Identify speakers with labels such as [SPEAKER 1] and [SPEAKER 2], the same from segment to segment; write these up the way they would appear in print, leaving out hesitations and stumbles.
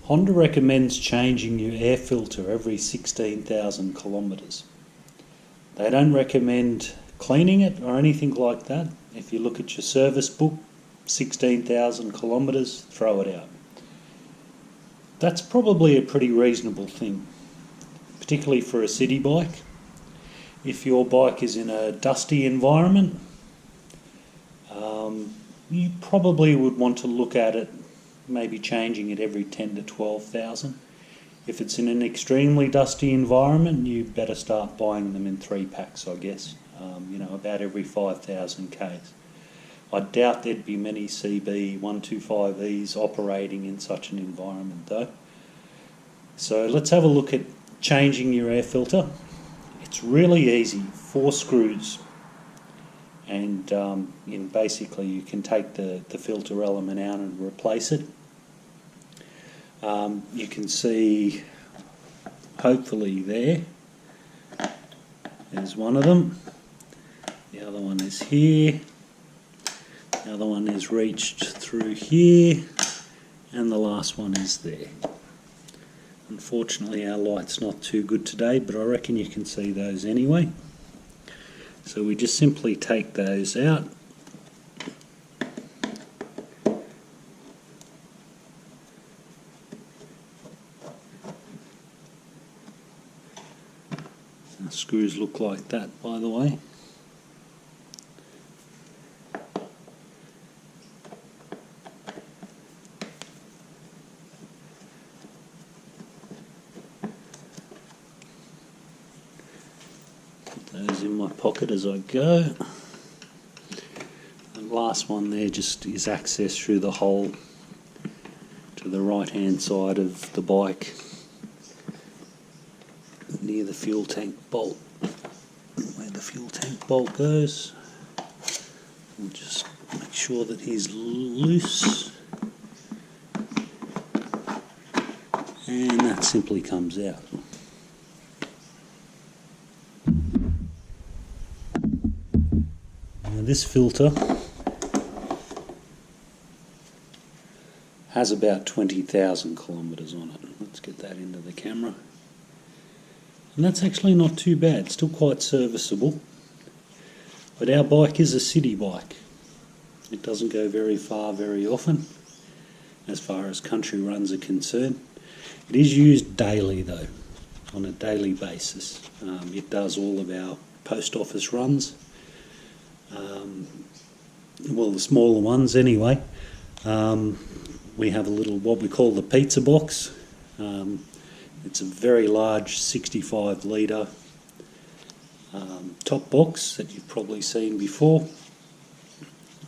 [SPEAKER 1] Honda recommends changing your air filter every 16,000 kilometres. They don't recommend cleaning it or anything like that. If you look at your service book, 16,000 kilometres, throw it out. That's probably a pretty reasonable thing, particularly for a city bike. If your bike is in a dusty environment, you probably would want to look at it, maybe changing it every 10 to 12,000. If it's in an extremely dusty environment, you better start buying them in 3-packs, I guess, about every 5,000 Ks. I doubt there'd be many CB125Es operating in such an environment though. So let's have a look at changing your air filter. It's really easy, 4 screws. And basically you can take the filter element out and replace it. You can see, hopefully there's one of them. The other one is here. The other one is reached through here. And the last one is there. Unfortunately our light's not too good today, but I reckon you can see those anyway. So we just simply take those out. The screws look like that, by the way. Those in my pocket as I go. The last one there just is access through the hole to the right hand side of the bike near the fuel tank bolt. Where the fuel tank bolt goes, we'll just make sure that he's loose, and that simply comes out. This filter has about 20,000 kilometres on it. Let's get that into the camera. And that's actually not too bad, still quite serviceable. But our bike is a city bike. It doesn't go very far very often, as far as country runs are concerned. It is used daily though, on a daily basis. It does all of our post office runs. Well, the smaller ones anyway. We have a little, what we call the pizza box. It's a very large 65 litre top box that you've probably seen before,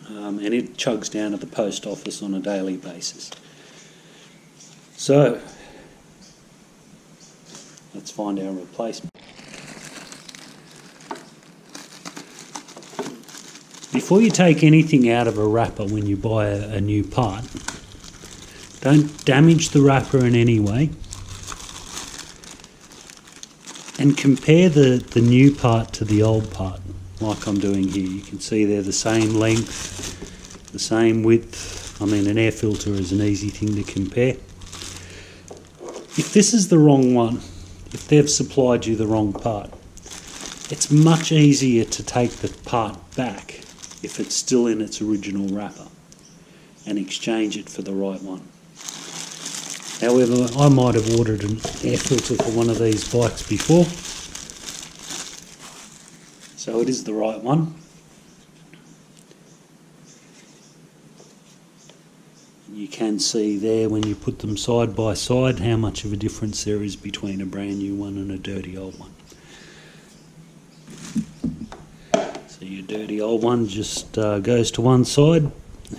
[SPEAKER 1] and it chugs down to the post office on a daily basis. So let's find our replacement. Before you take anything out of a wrapper when you buy a new part, don't damage the wrapper in any way, and compare the new part to the old part, like I'm doing here. You can see they're the same length, the same width. I mean, an air filter is an easy thing to compare. If this is the wrong one, if they've supplied you the wrong part, it's much easier to take the part back if it's still in its original wrapper and exchange it for the right one. However, I might have ordered an air filter for one of these bikes before, so it is the right one. You can see there when you put them side by side how much of a difference there is between a brand new one and a dirty old one. So your dirty old one just goes to one side,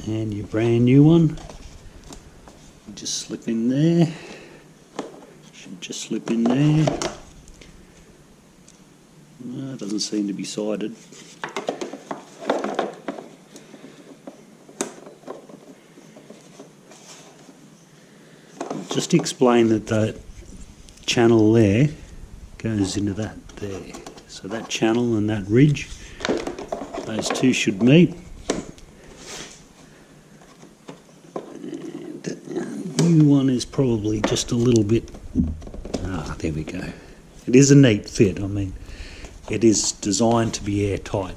[SPEAKER 1] and your brand new one just slip in there. Should just slip in there. No, it doesn't seem to be sided. Just explain that the channel there goes into that there. So that channel and that ridge, those two should meet. And new one is probably just a little bit, there we go. It is a neat fit. I mean, it is designed to be airtight.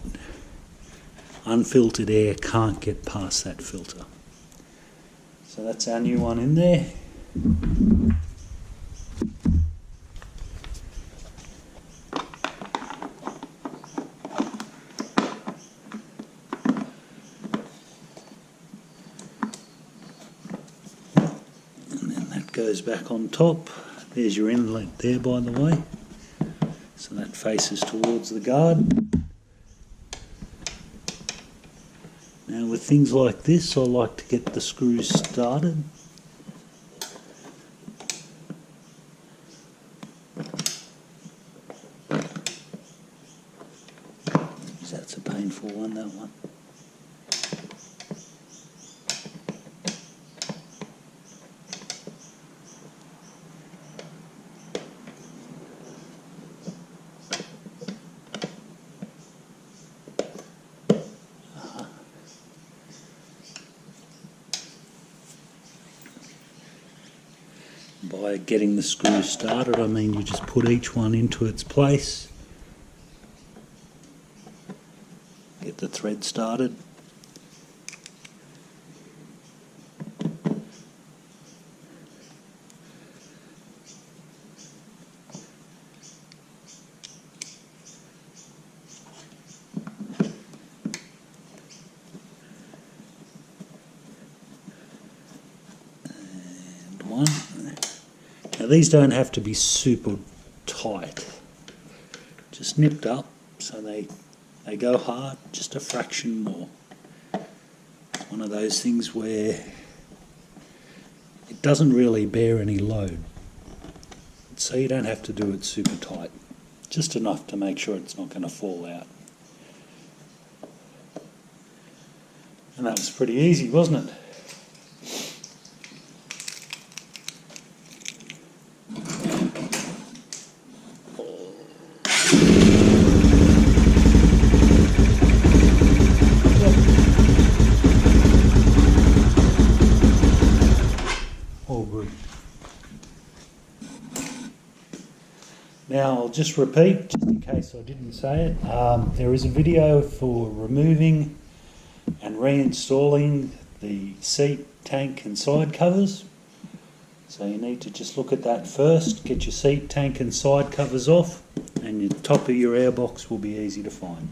[SPEAKER 1] Unfiltered air can't get past that filter. So that's our new one in there. And then that goes back on top. There's your inlet there, by the way. So that faces towards the guard. Now with things like this, I like to get the screws started. That's a painful one, that one. By getting the screws started, I mean you just put each one into its place, get the thread started, and one. Now these don't have to be super tight, just nipped up so they go hard, just a fraction more. It's one of those things where it doesn't really bear any load, so you don't have to do it super tight, just enough to make sure it's not going to fall out. And that was pretty easy, wasn't it? All good. Now I'll just repeat, just in case I didn't say it, there is a video for removing and reinstalling the seat, tank and side covers. So you need to just look at that first, get your seat, tank and side covers off, and the top of your airbox will be easy to find.